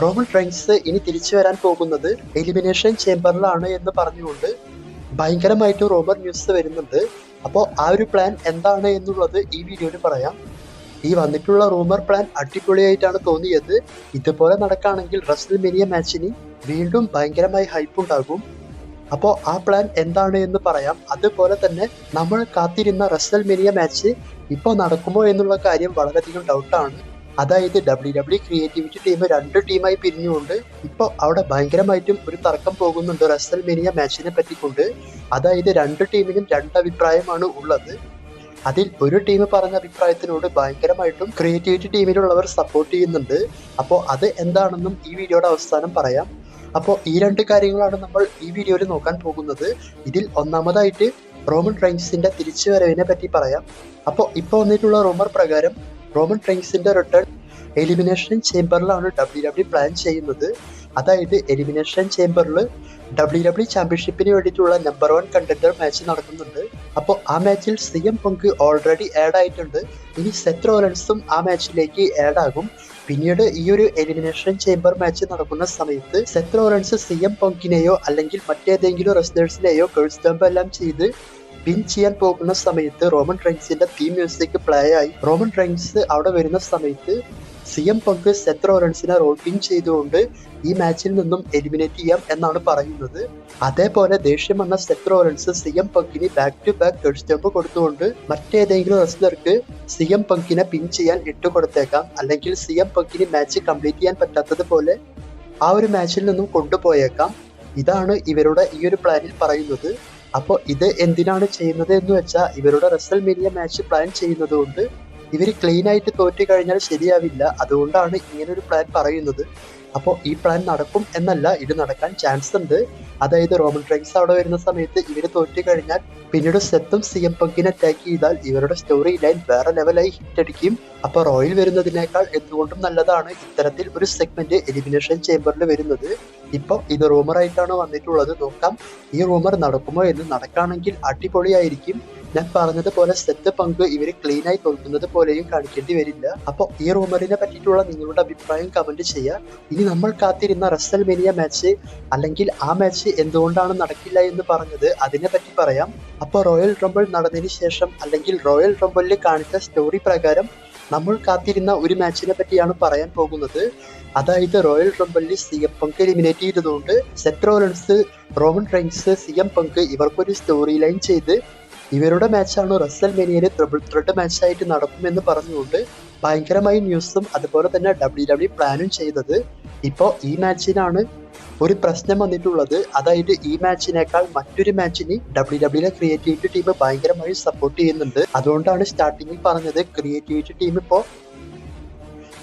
Roman Reigns ഇനി തിരിച്ചു വരാൻ പോകുന്നത് എലിമിനേഷൻ ചേംബറിലാണ് എന്ന് പറഞ്ഞുകൊണ്ട് ഭയങ്കരമായിട്ട് റൂമർ ന്യൂസ് വരുന്നുണ്ട്. അപ്പോൾ ആ ഒരു പ്ലാൻ എന്താണ് എന്നുള്ളത് ഈ വീഡിയോയിൽ പറയാം. ഈ വന്നിട്ടുള്ള റൂമർ പ്ലാൻ അടിപൊളിയായിട്ടാണ് തോന്നിയത്. ഇതുപോലെ നടക്കുകയാണെങ്കിൽ റെസ്ൽമേനിയ മാച്ചിന് വീണ്ടും ഭയങ്കരമായി ഹൈപ്പ് ഉണ്ടാകും. അപ്പോൾ ആ പ്ലാൻ എന്താണ് എന്ന് പറയാം. അതുപോലെ തന്നെ നമ്മൾ കാത്തിരുന്ന റെസ്ൽമേനിയ മാച്ച് ഇപ്പോൾ നടക്കുമോ എന്നുള്ള കാര്യം വളരെയധികം ഡൗട്ടാണ്. അതായത് WWE ക്രിയേറ്റിവിറ്റി ടീം 2 ടീമായി പിരിഞ്ഞുകൊണ്ട് ഇപ്പോൾ അവിടെ ഭയങ്കരമായിട്ടും ഒരു തർക്കം പോകുന്നുണ്ട് റെസ്ൽമേനിയ മാച്ചിനെ പറ്റിക്കൊണ്ട്. അതായത് 2 ടീമിനും 2 അഭിപ്രായമാണ് ഉള്ളത്. അതിൽ ഒരു ടീം പറഞ്ഞ അഭിപ്രായത്തിനോട് ഭയങ്കരമായിട്ടും ക്രിയേറ്റിവിറ്റി ടീമിലുള്ളവർ സപ്പോർട്ട് ചെയ്യുന്നുണ്ട്. അപ്പോൾ അത് എന്താണെന്നും ഈ വീഡിയോയുടെ അവസാനം പറയാം. അപ്പോൾ ഈ 2 കാര്യങ്ങളാണ് നമ്മൾ ഈ വീഡിയോയിൽ നോക്കാൻ പോകുന്നത്. ഇതിൽ ഒന്നാമതായിട്ട് റോമൻ റെയിൻസിന്റെ തിരിച്ചുവരവിനെ പറ്റി പറയാം. അപ്പോൾ ഇപ്പോൾ വന്നിട്ടുള്ള റൂമർ പ്രകാരം റോമൻ റെയിൻസിന്റെ റിട്ടേൺ എലിമിനേഷൻ ചേംബറിലാണ് WWE പ്ലാൻ ചെയ്യുന്നത്. അതായത് എലിമിനേഷൻ ചേംബറിൽ WWE ചാമ്പ്യൻഷിപ്പിന് വേണ്ടിയിട്ടുള്ള നമ്പർ 1 കണ്ടൻഡർ മാച്ച് നടക്കുന്നുണ്ട്. അപ്പോൾ ആ മാച്ചിൽ CM പങ്ക് ഓൾറെഡി ആഡ് ആയിട്ടുണ്ട്. ഇനി സെത്ത് റോളൻസും ആ മാച്ചിലേക്ക് ആഡ് ആകും. പിന്നീട് ഈ ഒരു എലിമിനേഷൻ ചേംബർ മാച്ച് നടക്കുന്ന സമയത്ത് സെത്ത് റോളൻസ് CM പങ്കിനെയോ അല്ലെങ്കിൽ മറ്റേതെങ്കിലും റെസ്ലേഴ്സിനെയോ കേഴ്സ് ഡംപ് എല്ലാം ചെയ്ത് വിൻ ചെയ്യാൻ പോകുന്ന സമയത്ത് റോമൻ റെയിൻസിന്റെ തീം മ്യൂസിക് പ്ലേ ആയി റോമൻ റെയിൻസ് അവിടെ വരുന്ന സമയത്ത് CM പങ്ക് സെത്ത് റോളൻസിനെ റോൾ-പിൻ ചെയ്തുകൊണ്ട് ഈ മാച്ചിൽ നിന്നും എലിമിനേറ്റ് ചെയ്യാം എന്നാണ് പറയുന്നത്. അതേപോലെ ദേഷ്യം വന്ന സെത്ത് റോളൻസ് CM പങ്കിന് ബാക്ക് ടു ബാക്ക് കേഴ്സ് ഡംപ് കൊടുത്തുകൊണ്ട് മറ്റേതെങ്കിലും റെസ്ലർക്ക് CM പങ്കിനെ പിൻ ചെയ്യാൻ ഇട്ടുകൊടുത്തേക്കാം. അല്ലെങ്കിൽ CM പങ്കിന് മാച്ച് കംപ്ലീറ്റ് ചെയ്യാൻ പറ്റാത്തതുപോലെ ആ ഒരു മാച്ചിൽ നിന്നും കൊണ്ടുപോയേക്കാം. ഇതാണ് ഇവരുടെ ഈ ഒരു പ്ലാനിൽ പറയുന്നത്. അപ്പോൾ ഇത് എന്തിനാണ് ചെയ്യുന്നത് എന്ന് വെച്ചാൽ ഇവരുടെ റെസ്ൽമേനിയ മാച്ച് പ്ലാൻ ചെയ്യുന്നത് കൊണ്ട് ഇവർ ക്ലീൻ ആയിട്ട് തോറ്റു കഴിഞ്ഞാൽ ശരിയാവില്ല. അതുകൊണ്ടാണ് ഇങ്ങനൊരു പ്ലാൻ പറയുന്നത്. അപ്പോൾ ഈ പ്ലാൻ നടക്കും എന്നല്ല, ഇത് നടക്കാൻ ചാൻസ് ഉണ്ട്. അതായത് റോമൻ റെയിൻസ് അവിടെ വരുന്ന സമയത്ത് ഇവർ തോറ്റു കഴിഞ്ഞാൽ പിന്നീട് സെത്തും CM പങ്കിനെ അറ്റാക്ക് ചെയ്താൽ ഇവരുടെ സ്റ്റോറി ലൈൻ വേറെ ലെവലായി ഹിറ്റ് അടിക്കും. അപ്പോൾ റോയിൽ വരുന്നതിനേക്കാൾ എന്തുകൊണ്ടും നല്ലതാണ് ഇത്തരത്തിൽ ഒരു സെഗ്മെന്റ് എലിമിനേഷൻ ചേംബറിൽ വരുന്നത്. ഇപ്പോൾ ഇത് റൂമറായിട്ടാണ് വന്നിട്ടുള്ളത്. നോക്കാം ഈ റൂമർ നടക്കുമോ എന്ന്. നടക്കുകയാണെങ്കിൽ അടിപൊളിയായിരിക്കും. ഞാൻ പറഞ്ഞതുപോലെ സെത്ത് പങ്ക് ഇവർ ക്ലീൻ ആയി തോൽക്കുന്നത് പോലെയും കാണിക്കേണ്ടി വരില്ല. അപ്പോൾ ഈ റൂമറിനെ പറ്റിയിട്ടുള്ള നിങ്ങളുടെ അഭിപ്രായം കമന്റ് ചെയ്യുക. ഇനി നമ്മൾ കാത്തിരുന്ന റെസ്ൽമേനിയ മാച്ച് അല്ലെങ്കിൽ ആ മാച്ച് എന്തുകൊണ്ടാണ് നടക്കില്ല എന്ന് പറഞ്ഞത് അതിനെ പറ്റി പറയാം. അപ്പോൾ റോയൽ റംബിൾ നടന്നതിന് ശേഷം അല്ലെങ്കിൽ റോയൽ റംബിളിൽ കാണിച്ച സ്റ്റോറി പ്രകാരം നമ്മൾ കാത്തിരുന്ന ഒരു മാച്ചിനെ പറ്റിയാണ് പറയാൻ പോകുന്നത്. അതായത് റോയൽ റംബിളിൽ CM പങ്ക് എലിമിനേറ്റ് ചെയ്തതുകൊണ്ട് Seth Rollins, Roman Reigns, CM punk ഇവർക്കൊരു സ്റ്റോറി ലൈൻ ചെയ്ത് ഇവരുടെ മാച്ചാണ് റെസ്ൽമേനിയയിൽ ട്രിപ്പിൾ ത്രെഡ് മാച്ചായിട്ട് നടക്കുമെന്ന് പറഞ്ഞുകൊണ്ട് ഭയങ്കരമായി ന്യൂസും അതുപോലെ തന്നെ WWE പ്ലാനും ചെയ്തത്. ഇപ്പോൾ ഈ മാച്ചിനാണ് ഒരു പ്രശ്നം വന്നിട്ടുള്ളത്. അതായത് ഈ മാച്ചിനേക്കാൾ മറ്റൊരു മാച്ചിന് WWE ക്രിയേറ്റിവിറ്റി ടീം ഭയങ്കരമായി സപ്പോർട്ട് ചെയ്യുന്നുണ്ട്. അതുകൊണ്ടാണ് സ്റ്റാർട്ടിങ്ങിൽ പറഞ്ഞത് ക്രിയേറ്റിവിറ്റി ടീം ഇപ്പോൾ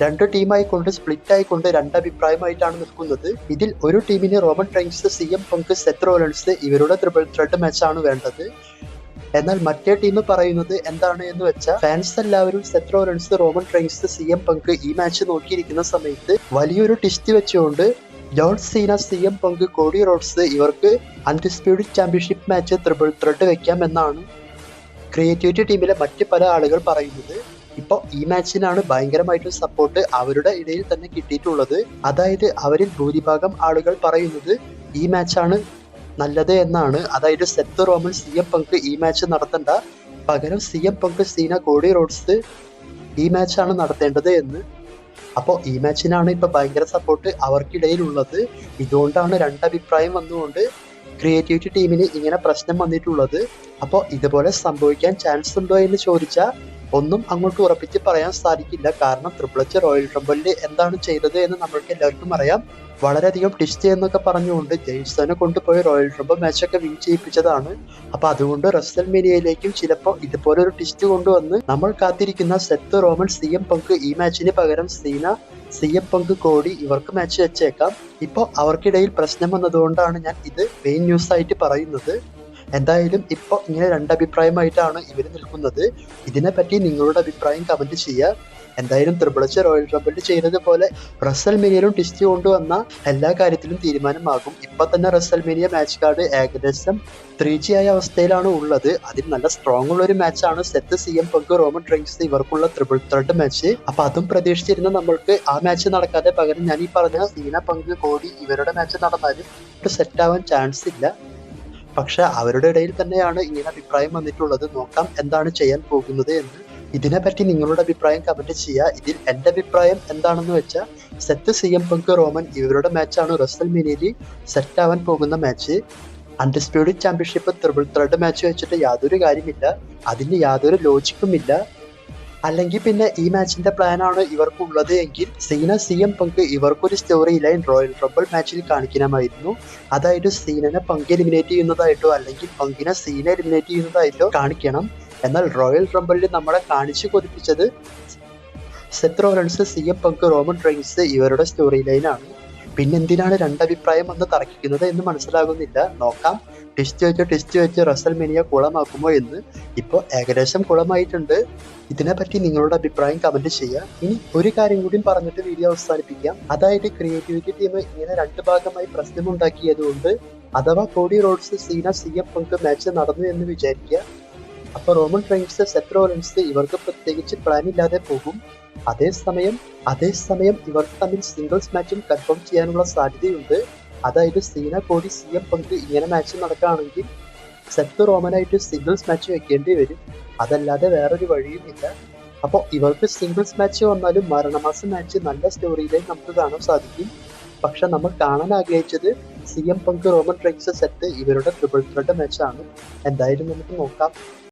2 ടീമായിക്കൊണ്ട് സ്പ്ലിറ്റ് ആയിക്കൊണ്ട് 2 അഭിപ്രായമായിട്ടാണ് നിൽക്കുന്നത്. ഇതിൽ ഒരു ടീമിന് റോമൻ റെയിൻസ്, CM പങ്ക്, സെത്ത് റോളൻസ് ഇവരുടെ ട്രിപ്പിൾ ത്രെഡ് മാച്ചാണ് വേണ്ടത്. എന്നാൽ മറ്റേ ടീം പറയുന്നത് എന്താണ് എന്ന് വെച്ചാൽ ഫാൻസ് എല്ലാവരും Seth Rollins, Roman Reigns, CM punk ഈ മാച്ച് നോക്കിയിരിക്കുന്ന സമയത്ത് വലിയൊരു ട്വിസ്റ്റ് വെച്ചുകൊണ്ട് John Cena, CM punk, Cody Rhodes ഇവർക്ക് undisputed championship match triple threat വെക്കാം എന്നാണ് ക്രിയേറ്റിവിറ്റി ടീമിലെ മറ്റ് പല ആളുകൾ പറയുന്നത്. ഇപ്പോൾ ഈ മാച്ചിനാണ് ഭയങ്കരമായിട്ടും സപ്പോർട്ട് അവരുടെ ഇടയിൽ തന്നെ കിട്ടിയിട്ടുള്ളത്. അതായത് അവരിൽ ഭൂരിഭാഗം ആളുകൾ പറയുന്നത് ഈ മാച്ചാണ് നല്ലത് എന്നാണ്. അതായത് സെത്ത് റോമൻ, CM പങ്ക് ഈ മാച്ച് നടത്തണ്ട, പകരം CM പങ്ക്, സീന, കോഡി റോഡ്സ് ഈ മാച്ചാണ് നടത്തേണ്ടത് എന്ന്. അപ്പോൾ ഈ മാച്ചിനാണ് ഇപ്പോൾ ഭയങ്കര സപ്പോർട്ട് അവർക്കിടയിലുള്ളത്. ഇതുകൊണ്ടാണ് 2 അഭിപ്രായം വന്നുകൊണ്ട് ക്രിയേറ്റിവിറ്റി ടീമിന് ഇങ്ങനെ പ്രശ്നം വന്നിട്ടുള്ളത്. അപ്പോൾ ഇതുപോലെ സംഭവിക്കാൻ ചാൻസ് ഉണ്ടോ എന്ന് ചോദിച്ചാൽ ഒന്നും അങ്ങോട്ട് ഉറപ്പിച്ച് പറയാൻ സാധിക്കില്ല. കാരണം ട്രിപ്പിൾ എച്ച് റോയൽ റംബിളിൽ എന്താണ് ചെയ്തത് എന്ന് നമ്മൾക്ക് എല്ലാവർക്കും അറിയാം. വളരെയധികം ട്വിസ്റ്റ് എന്നൊക്കെ പറഞ്ഞുകൊണ്ട് ജെയ്സനെ കൊണ്ടുപോയി റോയൽ റംബിൾ മാച്ചൊക്കെ വിൻ ചെയ്യിപ്പിച്ചതാണ്. അപ്പോൾ അതുകൊണ്ട് റെസ്ൽമേനിയയിലേക്കും ചിലപ്പോൾ ഇതുപോലെ ഒരു ട്വിസ്റ്റ് കൊണ്ടുവന്ന് നമ്മൾ കാത്തിരിക്കുന്ന സെത്ത് റോമൻ, CM പങ്ക് ഈ മാച്ചിന് പകരം സീന, CM പങ്ക്, കോഡി ഇവർക്ക് മാച്ച് വെച്ചേക്കാം. ഇപ്പോൾ അവർക്കിടയിൽ പ്രശ്നം വന്നതുകൊണ്ടാണ് ഞാൻ ഇത് മെയിൻ ന്യൂസ് ആയിട്ട് പറയുന്നത്. എന്തായാലും ഇപ്പോൾ ഇങ്ങനെ 2 അഭിപ്രായമായിട്ടാണ് ഇവർ നിൽക്കുന്നത്. ഇതിനെപ്പറ്റി നിങ്ങളുടെ അഭിപ്രായം കമന്റ് ചെയ്യുക. എന്തായാലും ത്രിപിൾ എച്ച് റോയൽ റംബിളിൽ ചെയ്യുന്നത് പോലെ റസൽമേനിയയിലും ട്വിസ്റ്റ് കൊണ്ടുവന്ന എല്ലാ കാര്യത്തിലും തീരുമാനമാകും. ഇപ്പൊ തന്നെ റസൽമേനിയ മാച്ച് കാർഡ് ഏകദേശം 3G ആയ അവസ്ഥയിലാണ് ഉള്ളത്. അതിൽ നല്ല സ്ട്രോങ് ഉള്ള ഒരു മാച്ചാണ് Seth CM Punk Roman Reigns ഇവർക്കുള്ള ട്രിപ്പിൾ ത്രെഡ് മാച്ച്. അപ്പൊ അതും പ്രതീക്ഷിച്ചിരുന്ന നമ്മൾക്ക് ആ മാച്ച് നടക്കാതെ പകരം ഞാൻ ഈ പറഞ്ഞ സീന പങ്ക് കോടി ഇവരുടെ മാച്ച് നടന്നാലും സെറ്റ് ആവാൻ ചാൻസ് ഇല്ല. പക്ഷെ അവരുടെ ഇടയിൽ തന്നെയാണ് ഇങ്ങനെ അഭിപ്രായം വന്നിട്ടുള്ളത്. നോക്കാം എന്താണ് ചെയ്യാൻ പോകുന്നത് എന്ന്. ഇതിനെപ്പറ്റി നിങ്ങളുടെ അഭിപ്രായം കമന്റ് ചെയ്യുക. ഇതിൽ എന്റെ അഭിപ്രായം എന്താണെന്ന് വെച്ചാൽ സെത്ത് CM പങ്ക് റോമൻ ഇവരുടെ മാച്ചാണ് റസൽമേനിയയിൽ സെറ്റ് ആവാൻ പോകുന്ന match. Undisputed championship triple threat match വെച്ചിട്ട് യാതൊരു കാര്യമില്ല, അതിന് യാതൊരു ലോജിക്കും ഇല്ല. അല്ലെങ്കിൽ പിന്നെ ഈ മാച്ചിന്റെ പ്ലാൻ ആണ് ഇവർക്കുള്ളത് എങ്കിൽ സീന CM പങ്ക് ഇവർക്കൊരു സ്റ്റോറി ലൈൻ റോയൽ റംബിൾ മാച്ചിൽ കാണിക്കണമായിരുന്നു. അതായത് സീനനെ പങ്ക് എലിമിനേറ്റ് ചെയ്യുന്നതായിട്ടോ അല്ലെങ്കിൽ പങ്കിനെ സീന എലിമിനേറ്റ് ചെയ്യുന്നതായിട്ടോ കാണിക്കണം. എന്നാൽ റോയൽ റംബിളിൽ നമ്മളെ കാണിച്ചു കൊതിപ്പിച്ചത് Seth Rollins CM Punk Roman Reigns ഇവരുടെ സ്റ്റോറി ലൈനാണ്. പിന്നെന്തിനാണ് രണ്ടഭിപ്രായം വന്ന് തർക്കിക്കുന്നത് എന്ന് മനസ്സിലാകുന്നില്ല. നോക്കാം, ടെസ്റ്റ് വെച്ച് റസൽമേനിയ കുളമാക്കുമോ എന്ന്. ഇപ്പോൾ ഏകദേശം കുളമായിട്ടുണ്ട്. ഇതിനെപ്പറ്റി നിങ്ങളുടെ അഭിപ്രായം കമന്റ് ചെയ്യുക. ഇനി ഒരു കാര്യം കൂടി പറഞ്ഞിട്ട് വീഡിയോ അവസാനിപ്പിക്കാം. അതായത് ക്രിയേറ്റിവിറ്റി ടീം ഇങ്ങനെ 2 ഭാഗമായി പ്രശ്നമുണ്ടാക്കിയതുകൊണ്ട് അഥവാ കോഡി റോഡ്സ് സീന CM പങ്ക് മാച്ച് നടന്നു എന്ന് വിചാരിക്കുക. അപ്പൊ റോമൻ റെയിൻസ് സെത്ത് റോളൻസ് ഇവർക്ക് പ്രത്യേകിച്ച് പ്ലാൻ ഇല്ലാതെ പോകും. അതേസമയം ഇവർക്ക് തമ്മിൽ സിംഗിൾസ് മാച്ചും കൺഫേം ചെയ്യാനുള്ള സാധ്യതയുണ്ട്. അതായത് സീന കോഡി CM പങ്ക് ഇങ്ങനെ മാച്ച് നടക്കുകയാണെങ്കിൽ സെത്ത് റോമനായിട്ട് സിംഗിൾസ് മാച്ച് വെക്കേണ്ടി വരും. അതല്ലാതെ വേറൊരു വഴിയും ഇല്ല. അപ്പോൾ ഇവർക്ക് സിംഗിൾസ് മാച്ച് വന്നാലും മരണമാസം മാച്ച് നല്ല സ്റ്റോറി ലൈൻ നമുക്ക് കാണാൻ സാധിക്കും. പക്ഷെ നമ്മൾ കാണാൻ ആഗ്രഹിച്ചത് CM Punk Roman Reigns Seth ഇവരുടെ ട്രിപ്പിൾ ത്രെഡ് മാച്ചാണ്. എന്തായാലും നമുക്ക് നോക്കാം.